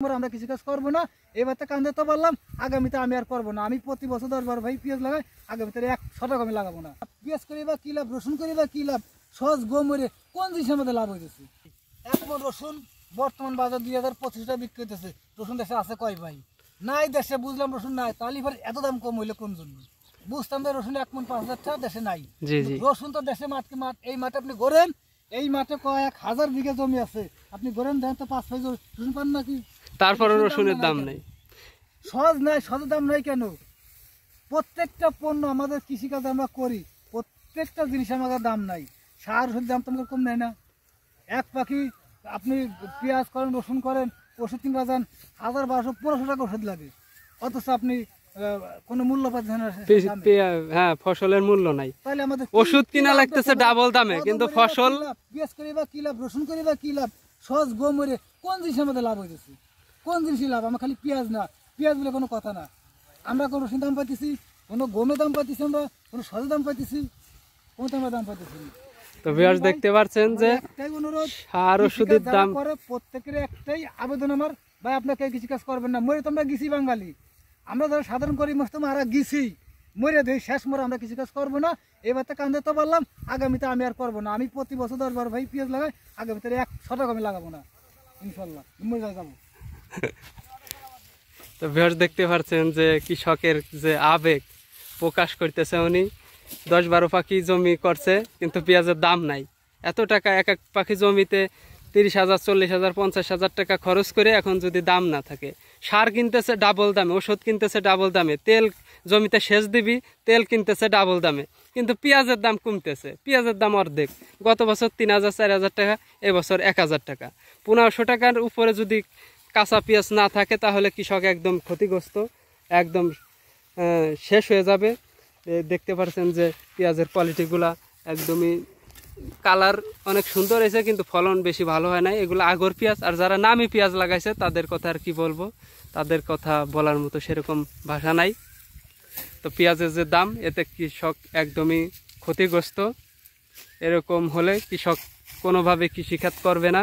আমরা কিছু কাজ করবো না, এবার তো কান্দে তো বললাম, আগামীতে আমি আর করবো না। আমি প্রতি বছর 10-12 ভাই পেঁয়াজ লাগাই, আগামীতে 100 টাকা আমি লাগাবো না। পেঁয়াজ করি বা কি লাভ, রসুন করি বা কি লাভ, সহজ গমরে কোন জিনিসের মধ্যে লাভ হইতেছে? এখন রসুন বর্তমান বাজার 2025 টাকা বিক্রি হইতেছে। রসুন দেশে আছে কয় ভাই? নাই দেশে, বুঝলাম রসুন নাই, তাহলে এবার এত দাম কম হইলে কোন জন্য? বুঝতাম যে রসুন 1 মণ 5,000 টাকা দেশে নাই। রসুন তো দেশে মাঠ এই মাঠে আপনি গড়েন, এই মাঠে কয়েক হাজার বিঘা জমি আছে, আপনি গড়েন দেন তো 5-6 রসুন পান নাকি? তারপরে রসুনের দাম নেই, সহজ নাই, সহজের দাম নাই কেন? প্রত্যেকটা পণ্য আমাদের কৃষিকাজ আমরা করি, প্রত্যেকটা জিনিস আমাদের দাম নাই। সার ওষুধের দাম তোমাকে কম নেয় না। এক পাখি আপনি পেঁয়াজ করেন, রসুন করেন, ওষুধ কিনবা যান 1000-1200-1500 টাকা ওষুধ লাগে, অথচ আপনি কোনো মূল্য পাচ্ছেন না। হ্যাঁ, ফসলের মূল্য নাই, তাহলে আমাদের ওষুধ কিনা লাগতেছে ডাবল দামে, কিন্তু ফসল পেঁয়াজ করি বা কি লাভ, রসুন করি বা কি লাভ, সহজ গমরে কোন জিনিসের মধ্যে লাভ হইতেছে? কোন জিনিসই লাভ? আমার খালি পেঁয়াজ না, পেঁয়াজ বলে কোনো কথা না। আমরা কোনো রসুন দাম পাইতেছি, কোনো গমে দাম পাইতেছি, আমরা কোনো সহজে দাম পাইতেছি, কোনো আমরা দাম পাইতেছি। তো ভিউয়ার্স দেখতে পাচ্ছেন যে একটাই অনুরোধ, সার ওষুধের দাম করে প্রত্যেকের একটাই আবেদন আমার, ভাই আপনাকে কিছু কাজ করবেন না। মরে তোমরা গেছি বাঙালি, আমরা যারা সাধারণ করি মস্ত মারা গেছি, মরে দেই শেষ মরে, আমরা কিছু কাজ করবো না। এবার তো কান্দে তো বললাম, আগামীতে আমি আর করবো না। আমি প্রতি বছর 10-12 ভাই পেঁয়াজ লাগাই, আগামীতে 100 টাকা আমি লাগাবো না, ইনশাল্লাহ মরে যাবো। তো ভিউয়ার্স দেখতে পাচ্ছেন যে কৃষকের যে আবেগ প্রকাশ করতেছে, উনি 10-12 পাখি জমি করছে কিন্তু পেঁয়াজের দাম নাই। এত টাকা এক এক পাখি জমিতে 30,000, 40,000, 50,000 টাকা খরচ করে এখন যদি দাম না থাকে, সার কিনতেছে ডাবল দামে, ওষুধ কিনতেছে ডাবল দামে, তেল জমিতে সেচ দিবি, তেল কিনতেছে ডাবল দামে, কিন্তু পেঁয়াজের দাম কমতেছে, পেঁয়াজের দাম অর্ধেক। গত বছর 3,000, 4,000 টাকা, এবছর 1,000 টাকা। 1500 টাকার উপরে যদি কাঁচা পেঁয়াজ না থাকে তাহলে কৃষক একদম ক্ষতিগ্রস্ত, একদম শেষ হয়ে যাবে। দেখতে পাচ্ছেন যে পেঁয়াজের কোয়ালিটিগুলা একদমই, কালার অনেক সুন্দর হয়েছে কিন্তু ফলন বেশি ভালো হয় না। এগুলো আগর পেঁয়াজ, আর যারা নামি পেঁয়াজ লাগাইছে তাদের কথা আর কি বলবো, তাদের কথা বলার মতো সেরকম ভাষা নাই। তো পেঁয়াজের যে দাম, এতে কৃষক একদমই ক্ষতিগ্রস্ত। এরকম হলে কৃষক কোনোভাবে কৃষিকাজ করবে না।